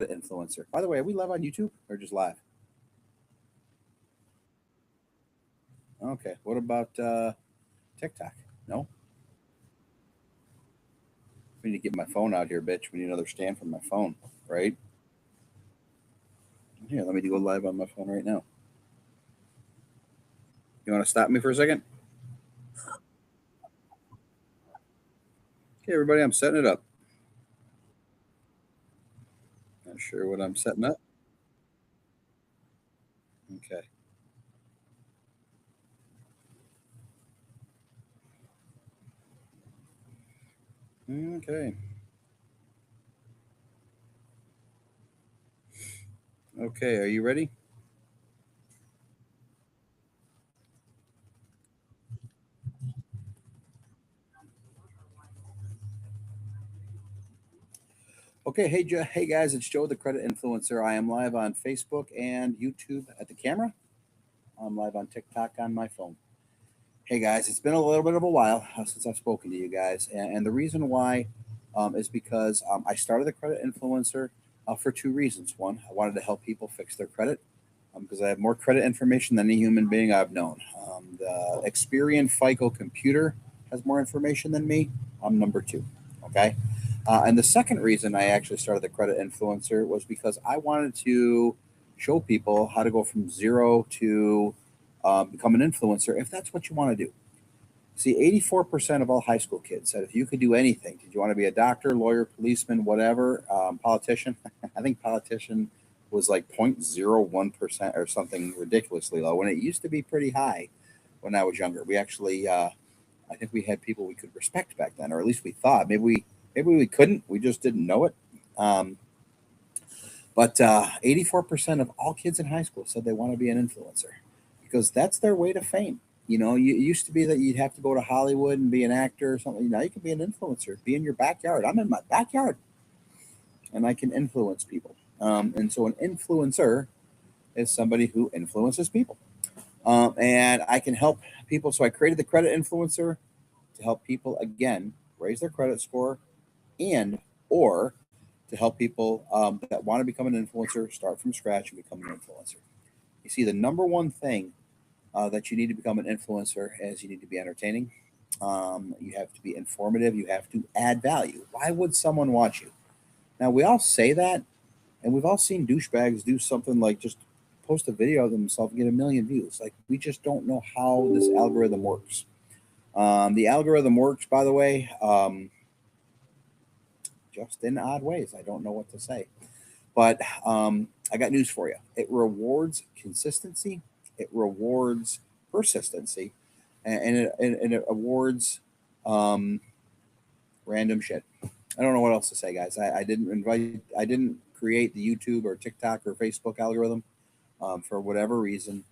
influencer. By the way, are we live on YouTube or just live? Okay. What about TikTok? No. We need to get my phone out here, bitch. We need another stand for my phone, right? Here, let me go live on my phone right now. You want to stop me for a second? Okay, everybody, I'm setting it up. Not sure what I'm setting up. Okay. Okay. Okay. Are you ready? Okay. Hey, hey guys, it's Joe, the credit influencer. I am live on Facebook and YouTube at the camera. I'm live on TikTok on my phone. Hey guys, it's been a little bit of a while since I've spoken to you guys, and the reason why is because I started the credit influencer for two reasons. One, I wanted to help people fix their credit because I have more credit information than any human being I've known. The Experian FICO computer has more information than me. I'm number two. Okay. And the second reason I actually started the credit influencer was because I wanted to show people how to go from zero to become an influencer if that's what you want to do. See, 84% of all high school kids said if you could do anything, did you want to be a doctor, lawyer, policeman, whatever, politician? I think politician was like 0.01% or something ridiculously low when it used to be pretty high when I was younger. We actually, I think we had people we could respect back then, or at least we thought. Maybe we couldn't. We just didn't know it. Um, but 84% of all kids in high school said they want to be an influencer because that's their way to fame. It used to be that you'd have to go to Hollywood and be an actor or something. Now you can be an influencer, be in your backyard. I'm in my backyard and I can influence people. And so an influencer is somebody who influences people. And I can help people. So I created the credit influencer to help people, again, raise their credit score and or to help people that want to become an influencer start from scratch and become an influencer. You see, the number one thing that you need to become an influencer is you need to be entertaining. You have to be informative. You have to add value. Why would someone watch you? Now, we all say that, and we've all seen douchebags do something like just post a video of themselves and get a million views. Like, we just don't know how this algorithm works. The algorithm works, by the way, just in odd ways. I don't know what to say. But I got news for you. It rewards consistency, it rewards persistency, and it awards um, random shit. I don't know what else to say, guys. I didn't create the YouTube or TikTok or Facebook algorithm for whatever reason.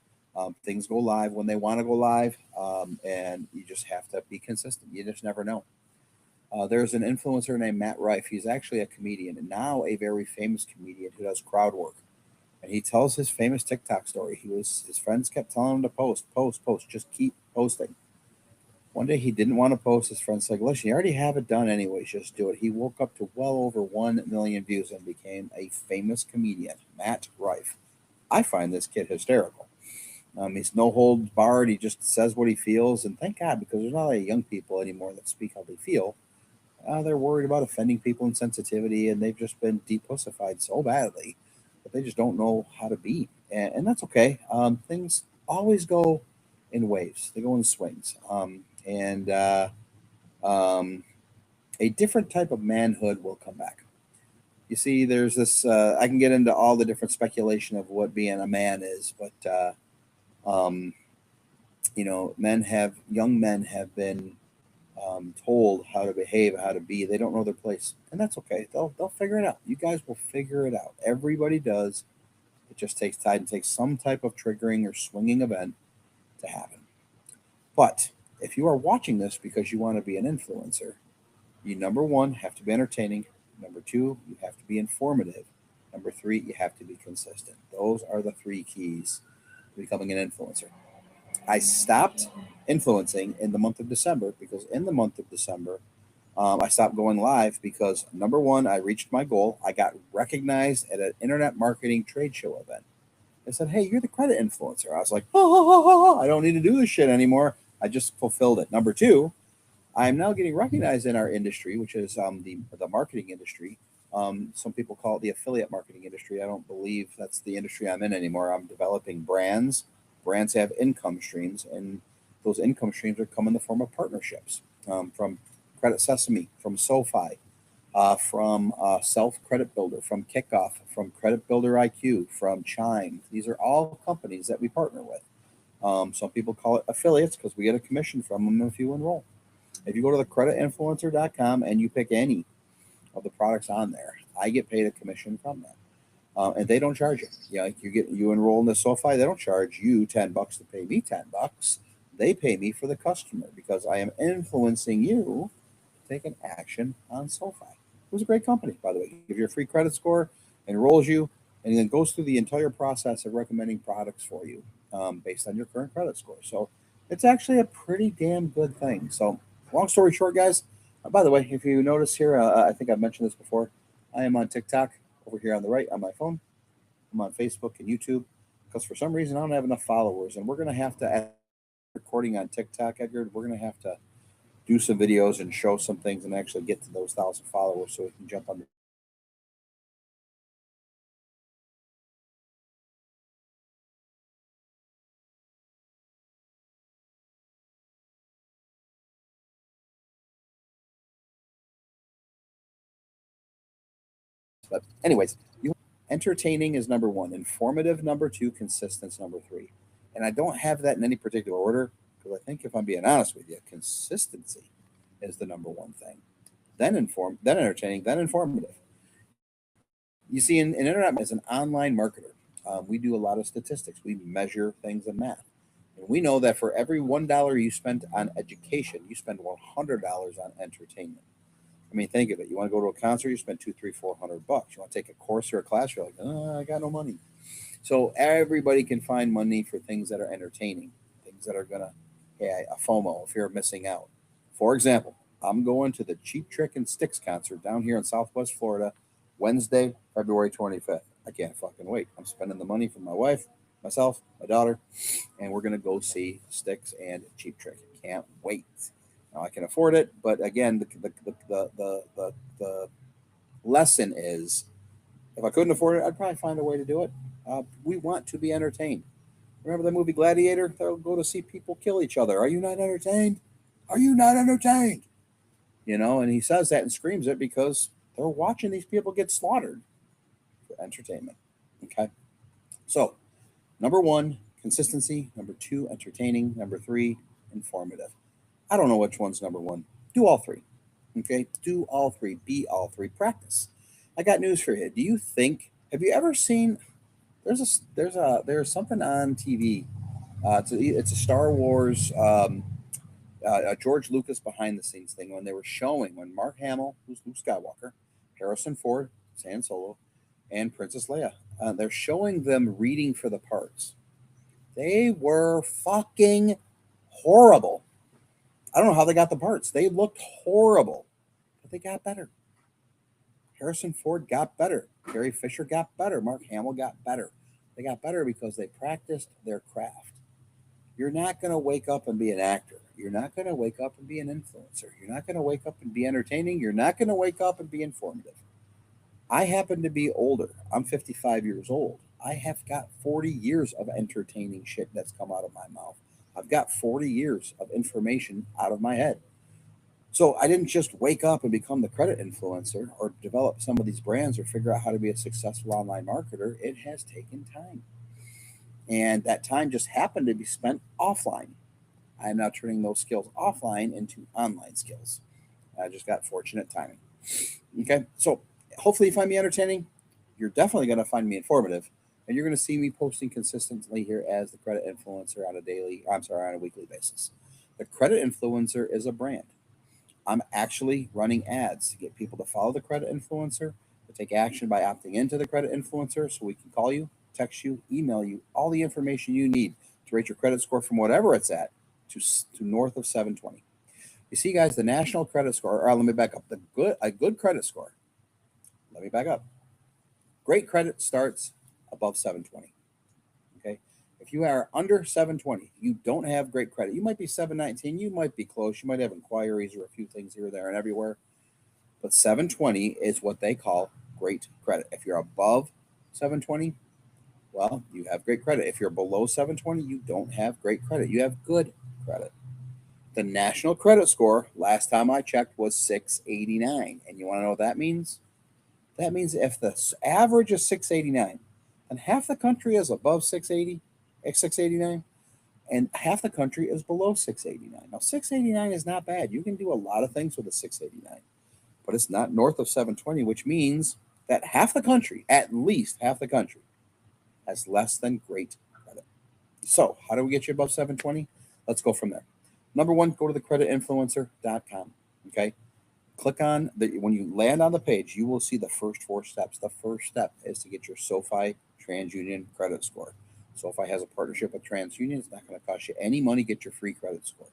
Things go live when they want to go live, and you just have to be consistent. You just never know. There's an influencer named Matt Rife. He's actually a comedian and now a very famous comedian who does crowd work. And he tells his famous TikTok story. His friends kept telling him to post, post, post, just keep posting. One day he didn't want to post. His friends said, "Listen, you already have it done anyways. Just do it." He woke up to well over 1 million views and became a famous comedian, Matt Rife. I find this kid hysterical. He's no holds barred. He just says what he feels, and thank God because there's not a lot of young people anymore that speak how they feel. They're worried about offending people and sensitivity, and they've just been depussified so badly that they just don't know how to be, and that's okay. Things always go in waves; they go in swings, and um, a different type of manhood will come back. You see, there's this. I can get into all the different speculation of what being a man is, but um, young men have been told how to behave, how to be. They don't know their place, and that's okay. They'll figure it out. You guys will figure it out. Everybody does. It just takes time. It takes some type of triggering or swinging event to happen. But if you are watching this because you want to be an influencer, you number one have to be entertaining. Number two, you have to be informative. Number three, you have to be consistent. Those are the three keys to becoming an influencer. I stopped influencing in the month of December because in the month of December, I stopped going live because number one, I reached my goal. I got recognized at an internet marketing trade show event. They said, "Hey, you're the credit influencer." I was like, "Oh, I don't need to do this shit anymore. I just fulfilled it." Number two, I am now getting recognized in our industry, which is the marketing industry. Some people call it the affiliate marketing industry. I don't believe that's the industry I'm in anymore. I'm developing brands. Brands have income streams, and those income streams are come in the form of partnerships from Credit Sesame, from SoFi, from Self Credit Builder, from Kickoff, from Credit Builder IQ, from Chime. These are all companies that we partner with. Some people call it affiliates because we get a commission from them if you enroll. If you go to the creditinfluencer.com and you pick any of the products on there, I get paid a commission from that. And they don't charge you. Like you enroll in the SoFi, they don't charge you $10 to pay me $10. They pay me for the customer because I am influencing you to take an action on SoFi. It was a great company, by the way. Gives you a free credit score, enrolls you, and then goes through the entire process of recommending products for you based on your current credit score. So it's actually a pretty damn good thing. So long story short, guys. By the way, if you notice here, I think I've mentioned this before. I am on TikTok over here on the right on my phone. I'm on Facebook and YouTube because for some reason I don't have enough followers, and we're gonna have to recording on TikTok, Edgar. We're gonna have to do some videos and show some things and actually get to those 1,000 followers so we can jump on. But anyways, you entertaining is number one, informative number two, consistent number three, and I don't have that in any particular order because I think if I'm being honest with you, consistency is the number one thing. Then entertaining, then informative. You see, in internet as an online marketer, we do a lot of statistics. We measure things in math, and we know that for every $1 you spend on education, you spend $100 on entertainment. I mean, think of it. You want to go to a concert, you spend two, three, $400. You want to take a course or a class, you're like, oh, I got no money. So everybody can find money for things that are entertaining, things that are gonna, yeah, a FOMO if you're missing out. For example, I'm going to the Cheap Trick and Sticks concert down here in Southwest Florida, Wednesday, February 25th. I can't fucking wait. I'm spending the money for my wife, myself, my daughter, and we're gonna go see Sticks and Cheap Trick. Can't wait. Now I can afford it, but again, the lesson is if I couldn't afford it, I'd probably find a way to do it. We want to be entertained. Remember the movie Gladiator? They'll go to see people kill each other. Are you not entertained? Are you not entertained? And he says that and screams it because they're watching these people get slaughtered for entertainment. Okay. So, number one, consistency. Number two, entertaining. Number three, informative. I don't know which one's number one. Do all three. Okay. Do all three. Be all three. Practice. I got news for you. Do you think, have you ever seen, there's something on TV. It's a Star Wars George Lucas behind the scenes thing when Mark Hamill, who's Luke Skywalker, Harrison Ford, Han Solo, and Princess Leia, they're showing them reading for the parts. They were fucking horrible. I don't know how they got the parts. They looked horrible, but they got better. Harrison Ford got better. Carrie Fisher got better. Mark Hamill got better. They got better because they practiced their craft. You're not going to wake up and be an actor. You're not going to wake up and be an influencer. You're not going to wake up and be entertaining. You're not going to wake up and be informative. I happen to be older. I'm 55 years old. I have got 40 years of entertaining shit that's come out of my mouth. I've got 40 years of information out of my head. So I didn't just wake up and become the credit influencer or develop some of these brands or figure out how to be a successful online marketer. It has taken time. And that time just happened to be spent offline. I am now turning those skills offline into online skills. I just got fortunate timing. Okay, so hopefully you find me entertaining. You're definitely going to find me informative, and you're going to see me posting consistently here as the credit influencer on a weekly basis. The credit influencer is a brand. I'm actually running ads to get people to follow the credit influencer, to take action by opting into the credit influencer so we can call you, text you, email you, all the information you need to rate your credit score from whatever it's at to north of 720. You see, guys, the national credit score, or let me back up, a good credit score. Let me back up. Great credit starts above 720. Okay. If you are under 720, you don't have great credit. You might be 719, you might be close, you might have inquiries or a few things here, there, and everywhere. But 720 is what they call great credit. If you're above 720, well, you have great credit. If you're below 720, you don't have great credit. You have good credit. The national credit score, last time I checked, was 689. And you want to know what that means? That means if the average is 689, and half the country is above 680, 689, and half the country is below 689. Now, 689 is not bad. You can do a lot of things with a 689, but it's not north of 720, which means that half the country, at least half the country, has less than great credit. So, how do we get you above 720? Let's go from there. Number one, go to thecreditinfluencer.com. Okay. Click on when you land on the page, you will see the first four steps. The first step is to get your SoFi TransUnion credit score. SoFi has a partnership with TransUnion. It's not going to cost you any money. Get your free credit score.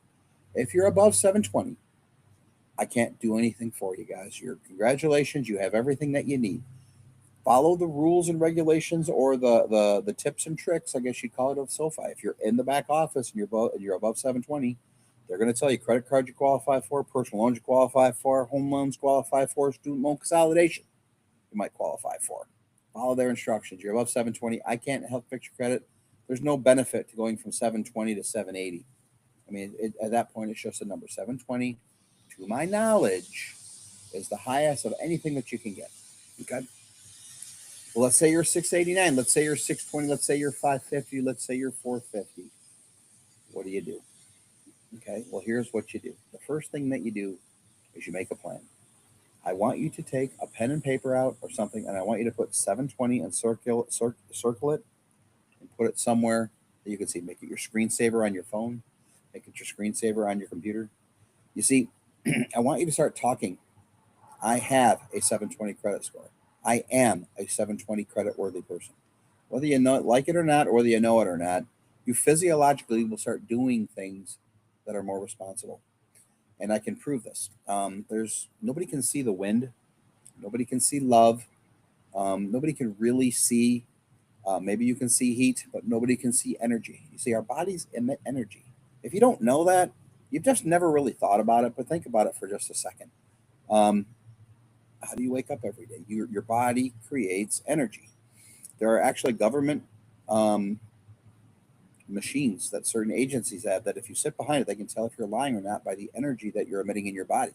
If you're above 720, I can't do anything for you guys. Congratulations. You have everything that you need. Follow the rules and regulations, or the tips and tricks, I guess you'd call it, of SoFi. If you're in the back office and you're above 720, they're going to tell you credit cards you qualify for, personal loans you qualify for, home loans qualify for, student loan consolidation you might qualify for. Follow their instructions. You're above 720. I can't help fix your credit. There's no benefit to going from 720 to 780. I mean, at that point, it's just a number. 720, to my knowledge, is the highest of anything that you can get. Okay. Well, let's say you're 689. Let's say you're 620. Let's say you're 550. Let's say you're 450. What do you do? Okay. Well, here's what you do. The first thing that you do is you make a plan. I want you to take a pen and paper out or something, and I want you to put 720 and circle it and put it somewhere that you can see. Make it your screensaver on your phone. Make it your screensaver on your computer. You see, I want you to start talking. I have a 720 credit score. I am a 720 credit worthy person. Whether you like it or not, or whether you know it or not, you physiologically will start doing things that are more responsible. And I can prove this. There's nobody can see the wind, nobody can see love, nobody can really see. Maybe you can see heat, but nobody can see energy. You see, our bodies emit energy. If you don't know that, you've just never really thought about it. But think about it for just a second. Um, how do you wake up every day? Your body creates energy. There are actually government machines that certain agencies have that if you sit behind it, they can tell if you're lying or not by the energy that you're emitting in your body.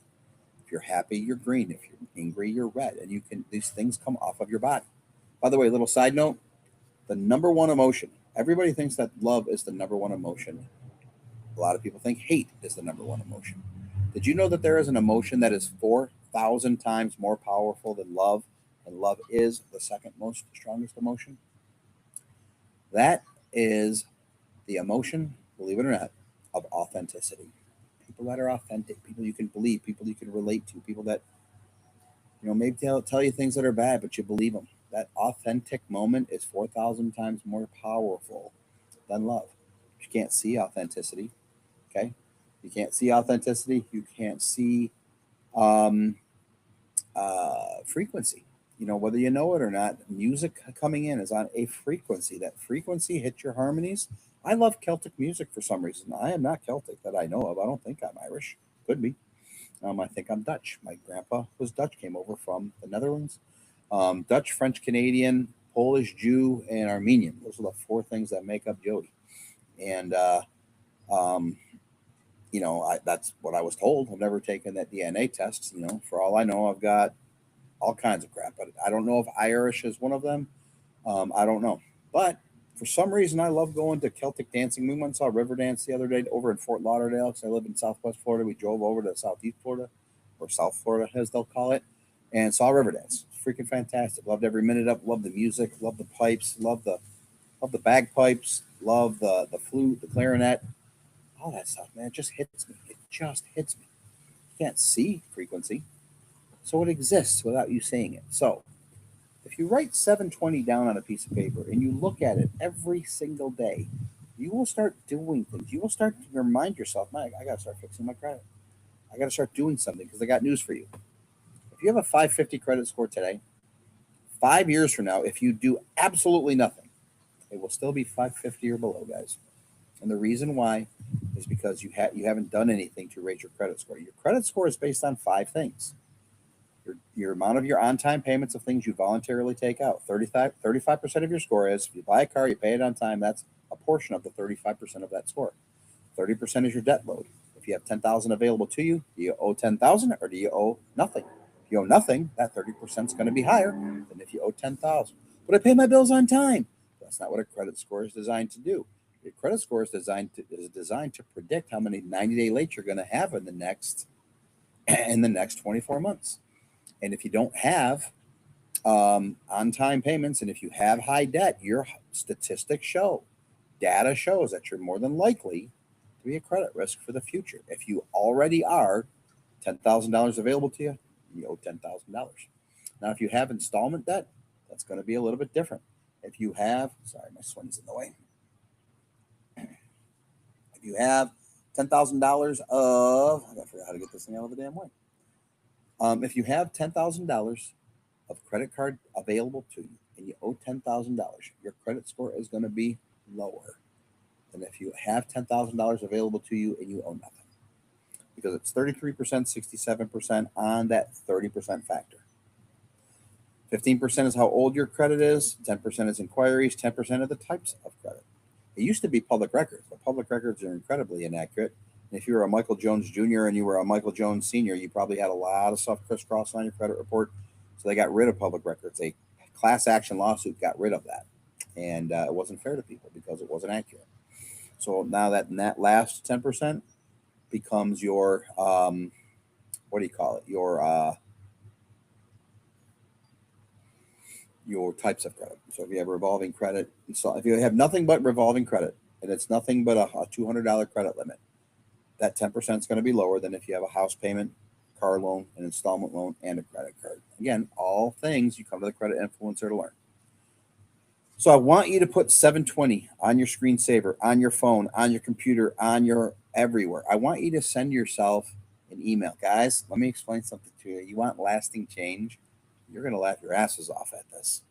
If you're happy, you're green. If you're angry, you're red. And these things come off of your body. By the way, little side note, the number one emotion, everybody thinks that love is the number one emotion. A lot of people think hate is the number one emotion. Did you know that there is an emotion that is 4,000 times more powerful than love? And love is the second most strongest emotion? That is the emotion, believe it or not, of authenticity. People that are authentic, people you can believe, people you can relate to, people that, maybe tell you things that are bad, but you believe them. That authentic moment is 4,000 times more powerful than love. You can't see authenticity. Okay. You can't see authenticity. You can't see um, frequency. Whether you know it or not, music coming in is on a frequency. That frequency hits your harmonies. I love Celtic music for some reason. I am not Celtic that I know of. I don't think I'm Irish. Could be. I think I'm Dutch. My grandpa was Dutch, came over from the Netherlands. Dutch, French, Canadian, Polish, Jew, and Armenian. Those are the four things that make up Jody. And, um, that's what I was told. I've never taken that DNA test. For all I know, I've got all kinds of crap. But I don't know if Irish is one of them. I don't know. But for some reason, I love going to Celtic dancing. We went and saw Riverdance the other day over in Fort Lauderdale because I live in Southwest Florida. We drove over to Southeast Florida, or South Florida as they'll call it, and saw Riverdance. Freaking fantastic. Loved every minute of it. Loved the music. Loved the pipes. Loved the bagpipes. Loved the flute, the clarinet, all that stuff, man. It just hits me. It just hits me. You can't see frequency, so it exists without you seeing it. So if you write 720 down on a piece of paper and you look at it every single day, you will start doing things. You will start to remind yourself, Mike, I got to start fixing my credit. I got to start doing something because I got news for you. If you have a 550 credit score today, 5 years from now, if you do absolutely nothing, it will still be 550 or below, guys. And the reason why is because you haven't done anything to raise your credit score. Your credit score is based on 5 things. Your amount of your on-time payments of things you voluntarily take out. 35% of your score is, if you buy a car, you pay it on time, that's a portion of the 35% of that score. 30% is your debt load. If you have 10,000 available to you, do you owe 10,000 or do you owe nothing? If you owe nothing, that 30% is going to be higher than if you owe 10,000. But I pay my bills on time. That's not what a credit score is designed to do. Your credit score is designed to predict how many 90-day late you're going to have in the next 24 months. And if you don't have on-time payments, and if you have high debt, your statistics show, data shows that you're more than likely to be a credit risk for the future. If you already are, $10,000 available to you, you owe $10,000. Now, if you have installment debt, that's going to be a little bit different. If you have, sorry, my swing's in the way. If you have $10,000 of, I gotta figure out how to get this thing out of the damn way. If you have $10,000 of credit card available to you and you owe $10,000, your credit score is going to be lower than if you have $10,000 available to you and you owe nothing, because it's 33%, 67% on that 30% factor. 15% is how old your credit is, 10% is inquiries, 10% are the types of credit. It used to be public records, but public records are incredibly inaccurate. And if you were a Michael Jones Jr. and you were a Michael Jones Sr., you probably had a lot of stuff crisscrossed on your credit report. So they got rid of public records. A class action lawsuit got rid of that. And it wasn't fair to people because it wasn't accurate. So now that last 10% becomes your, what do you call it? Your types of credit. So if you have revolving credit, so if you have nothing but revolving credit and it's nothing but a $200 credit limit, that 10% is going to be lower than if you have a house payment, car loan, an installment loan, and a credit card. Again, all things you come to the credit influencer to learn. So I want you to put 720 on your screensaver, on your phone, on your computer, on your everywhere. I want you to send yourself an email. Guys, let me explain something to you. You want lasting change? You're going to laugh your asses off at this.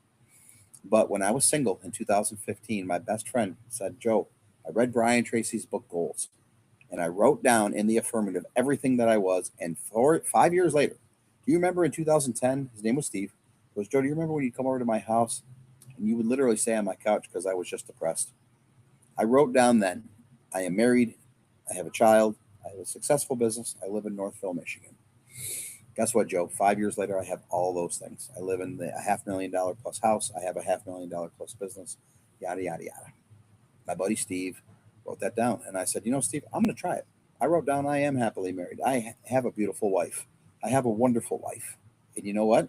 But when I was single in 2015, my best friend said, Joe, I read Brian Tracy's book, Goals. And I wrote down in the affirmative everything that I was. And 5 years later, do you remember in 2010, his name was Steve, he goes, Joe, do you remember when you'd come over to my house and you would literally stay on my couch because I was just depressed? I wrote down then, I am married, I have a child, I have a successful business, I live in Northville, Michigan. Guess what, Joe? 5 years later, I have all those things. I live in a $500,000 plus house. I have a $500,000 plus business, yada, yada, yada. My buddy Steve wrote that down. And I said, Steve, I'm going to try it. I wrote down, I am happily married. I have a beautiful wife. I have a wonderful wife. And you know what?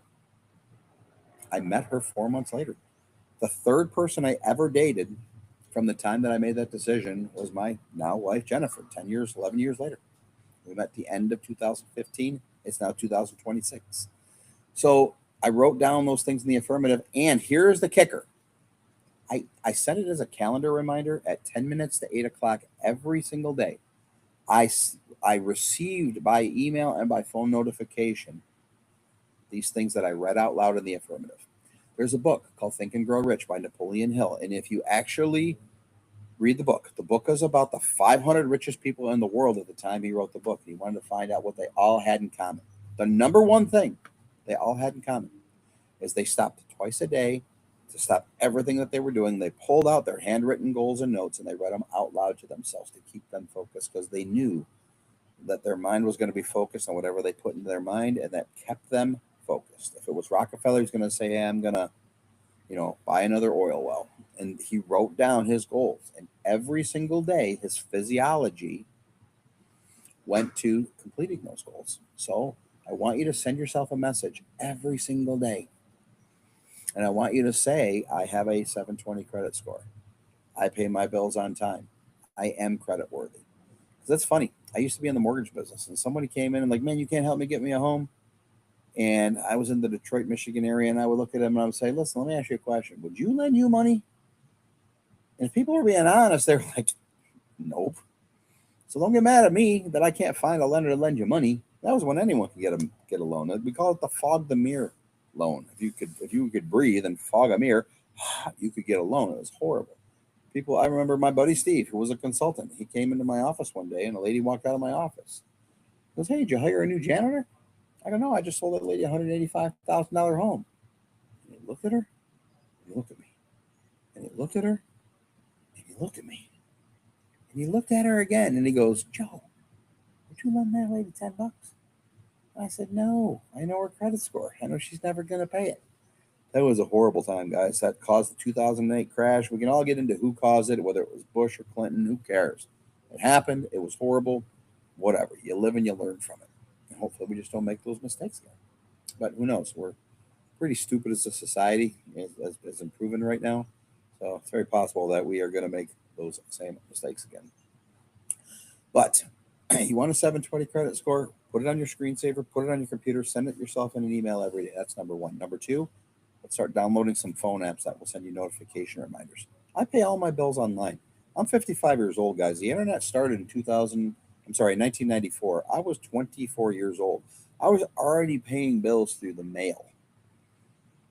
I met her 4 months later. The third person I ever dated from the time that I made that decision was my now wife, Jennifer, 10 years, 11 years later. We met the end of 2015. It's now 2026. So I wrote down those things in the affirmative. And here's the kicker. I set it as a calendar reminder at 10 minutes to 8 o'clock every single day. I received by email and by phone notification these things that I read out loud in the affirmative. There's a book called Think and Grow Rich by Napoleon Hill. And if you actually read the book is about the 500 richest people in the world at the time he wrote the book. He wanted to find out what they all had in common. The number one thing they all had in common is they stopped twice a day to stop everything that they were doing. They pulled out their handwritten goals and notes and they read them out loud to themselves to keep them focused, because they knew that their mind was going to be focused on whatever they put into their mind, and that kept them focused. If it was Rockefeller, he's going to say, hey, I'm going to, buy another oil well. And he wrote down his goals. And every single day, his physiology went to completing those goals. So I want you to send yourself a message every single day. And I want you to say, I have a 720 credit score. I pay my bills on time. I am credit worthy. Because that's funny. I used to be in the mortgage business, and somebody came in and like, man, you can't help me get me a home. And I was in the Detroit, Michigan area, and I would look at him and I would say, listen, let me ask you a question. Would you lend you money? And if people were being honest, they're like, nope. So don't get mad at me that I can't find a lender to lend you money. That was when anyone could get a loan. We call it the fog the mirror loan. If you could breathe and fog a mirror, you could get a loan. It was horrible. People, I remember my buddy Steve, who was a consultant. He came into my office one day, and a lady walked out of my office. He goes, "Hey, did you hire a new janitor?" I go, "No, I just sold that lady a $185,000 home." And he looked at her, and he looked at me, and he looked at her, and he looked at me, and he looked at her again, and he goes, "Joe, would you lend that lady $10?" I said, "No, I know her credit score. I know she's never going to pay it." That was a horrible time, guys. That caused the 2008 crash. We can all get into who caused it, whether it was Bush or Clinton. Who cares? It happened. It was horrible. Whatever. You live and you learn from it. And hopefully we just don't make those mistakes again. But who knows? We're pretty stupid as a society, as improving right now. So it's very possible that we are going to make those same mistakes again. But you want a 720 credit score, put it on your screensaver, put it on your computer, send it yourself in an email every day. That's number one. Number two, let's start downloading some phone apps that will send you notification reminders. I pay all my bills online. I'm 55 years old, guys. The internet started in 1994. I was 24 years old. I was already paying bills through the mail.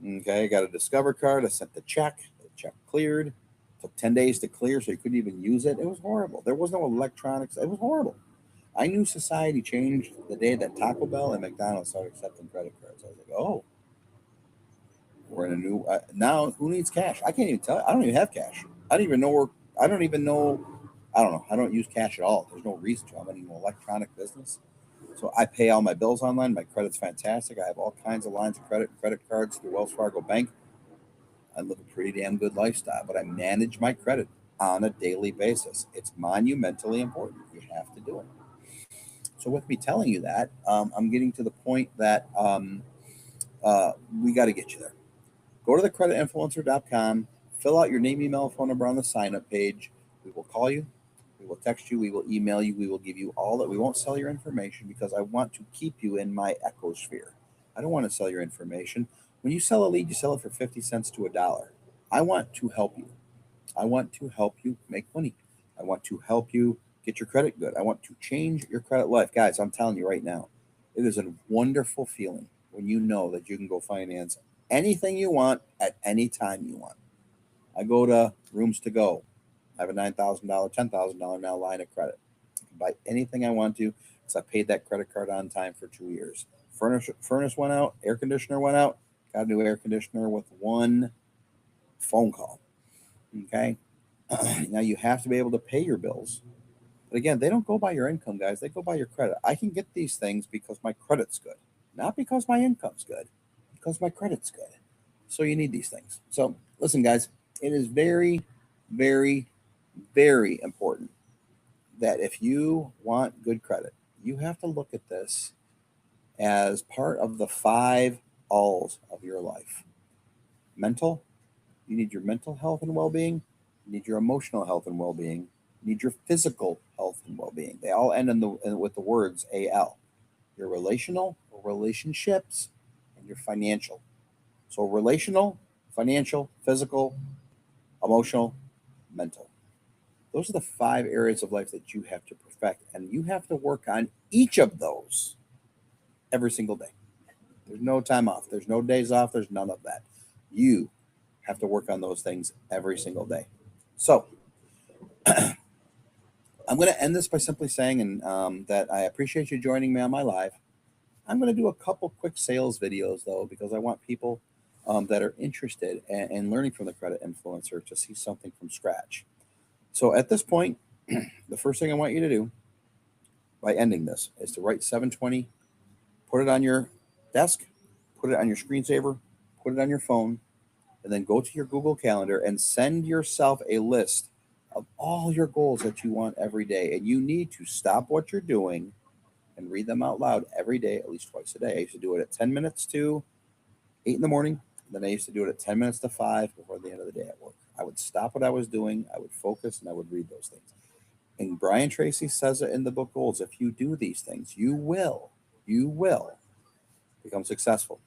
Okay, I got a Discover card. I sent the check. The check cleared. It took 10 days to clear, so you couldn't even use it. It was horrible. There was no electronics. It was horrible. I knew society changed the day that Taco Bell and McDonald's started accepting credit cards. I was like, oh, we're in a new. Now, who needs cash? I can't even tell. I don't even have cash. I don't even know where. I don't even know. I don't know. I don't use cash at all. There's no reason to. I'm in an electronic business. So I pay all my bills online. My credit's fantastic. I have all kinds of lines of credit cards through Wells Fargo Bank. I live a pretty damn good lifestyle, but I manage my credit on a daily basis. It's monumentally important. You have to do it. So with me telling you that, I'm getting to the point that we got to get you there. Go to thecreditinfluencer.com, fill out your name, email, phone number on the sign up page. We will call you, we will text you, we will email you, we will give you all that. We won't sell your information because I want to keep you in my ecosphere. I don't want to sell your information. When you sell a lead, you sell it for 50 cents to a dollar. I want to help you. I want to help you make money. I want to help you get your credit good. I want to change your credit life. Guys, I'm telling you right now, it is a wonderful feeling when you know that you can go finance anything you want at any time you want. I go to Rooms to Go. I have a $9,000, $10,000 now line of credit. I can buy anything I want to because I paid that credit card on time for 2 years. Furnace went out, air conditioner went out, got a new air conditioner with one phone call. Okay. Now you have to be able to pay your bills. But again, they don't go by your income, guys. They go by your credit. I can get these things because my credit's good, not because my income's good, because my credit's good. So you need these things. So listen, guys, it is very, very, very important that if you want good credit, you have to look at this as part of the five alls of your life. Mental, you need your mental health and well being, you need your emotional health and well being, you need your physical health and well being. They all end with the words AL. Your relational or relationships, and your financial. So, relational, financial, physical, emotional, mental. Those are the five areas of life that you have to perfect, and you have to work on each of those every single day. There's no time off, there's no days off, there's none of that. You have to work on those things every single day. So, I'm going to end this by simply saying that I appreciate you joining me on my live. I'm going to do a couple quick sales videos though, because I want people that are interested in learning from the credit influencer to see something from scratch. So at this point, the first thing I want you to do by ending this is to write 720, put it on your desk, put it on your screensaver, put it on your phone, and then go to your Google Calendar and send yourself a list of all your goals that you want every day. And you need to stop what you're doing and read them out loud every day, at least twice a day. I used to do it at 10 minutes to 8 in the morning. Then I used to do it at 10 minutes to 5 before the end of the day at work. I would stop what I was doing, I would focus, and I would read those things. And Brian Tracy says it in the book Goals. If you do these things, you will become successful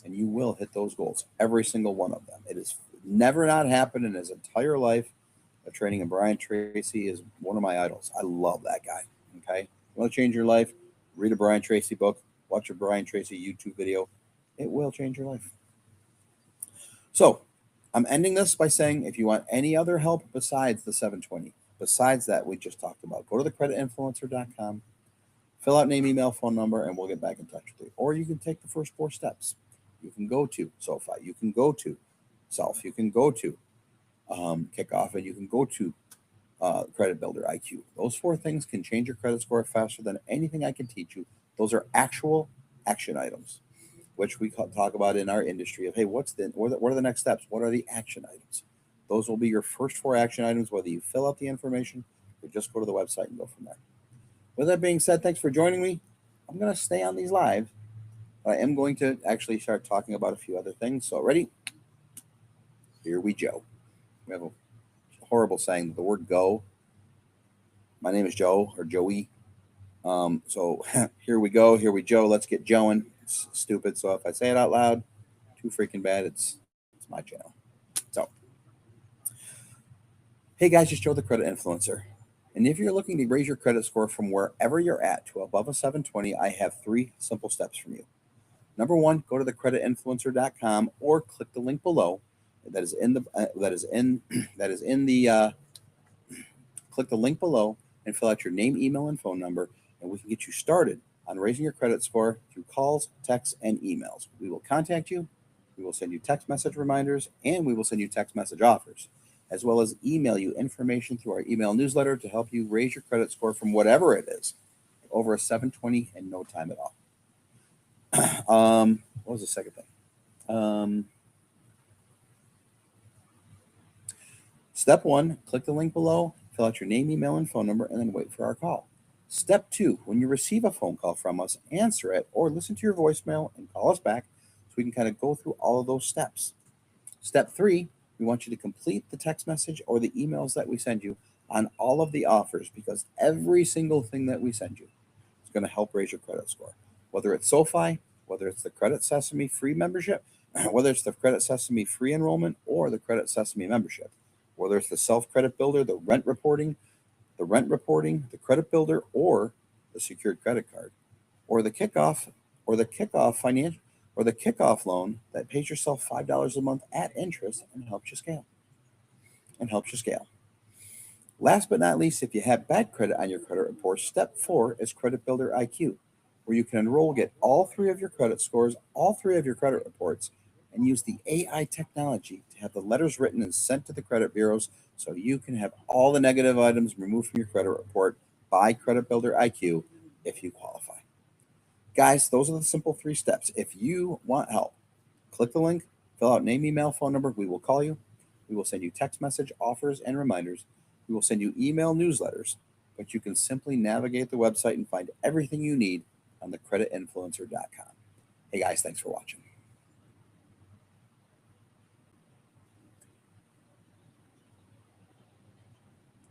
and you will hit those goals, every single one of them. It has never not happened in his entire life of training. And Brian Tracy is one of my idols. I love that guy. Okay. You want to change your life? read a Brian Tracy book, watch a Brian Tracy YouTube video. It will change your life. So I'm ending this by saying, if you want any other help besides the 720, besides that we just talked about, go to thecreditinfluencer.com, fill out name, email, phone number, and we'll get back in touch with you. Or you can take the first 4 steps. You can go to SoFi, you can go to Self, you can go to Kickoff, and you can go to Credit Builder IQ. Those 4 things can change your credit score faster than anything I can teach you. Those are actual action items, which we talk about in our industry of, hey, what are the next steps? What are the action items? Those will be your first 4 action items, whether you fill out the information or just go to the website and go from there. With that being said, thanks for joining me. I'm going to stay on these live. I am going to actually start talking about a few other things. So ready? Here we go. We have a horrible saying, the word go. My name is Joe or Joey. So here we go. Here we Joe. Let's get Joeing. It's stupid. So if I say it out loud, too freaking bad. It's my channel. So, hey guys, just Joe the Credit Influencer. And if you're looking to raise your credit score from wherever you're at to above a 720, I have 3 simple steps from you. Number 1, go to thecreditinfluencer.com or click the link below. That is in the click the link below and fill out your name, email, and phone number, and we can get you started on raising your credit score through calls, texts, and emails. We will contact you, we will send you text message reminders, and we will send you text message offers, as well as email you information through our email newsletter to help you raise your credit score from whatever it is over a 720 in no time at all. What was the second thing? Step 1, click the link below, fill out your name, email, and phone number, and then wait for our call. Step 2, when you receive a phone call from us, answer it or listen to your voicemail and call us back so we can kind of go through all of those steps. Step 3, we want you to complete the text message or the emails that we send you on all of the offers, because every single thing that we send you is going to help raise your credit score. Whether it's SoFi, whether it's the Credit Sesame free membership, whether it's the Credit Sesame free enrollment or the Credit Sesame membership, whether it's the self-credit builder, the rent reporting, the credit builder, or the secured credit card, or the kickoff financial, or the kickoff loan that pays yourself $5 a month at interest and helps you scale. Last but not least, if you have bad credit on your credit report, step 4 is Credit Builder IQ, where you can enroll, get all 3 of your credit scores, all 3 of your credit reports, and use the AI technology to have the letters written and sent to the credit bureaus so you can have all the negative items removed from your credit report by Credit Builder IQ if you qualify. Guys, those are the simple 3 steps. If you want help, click the link, fill out name, email, phone number. We will call you. We will send you text message offers and reminders. We will send you email newsletters, but you can simply navigate the website and find everything you need on thecreditinfluencer.com. Hey guys, thanks for watching.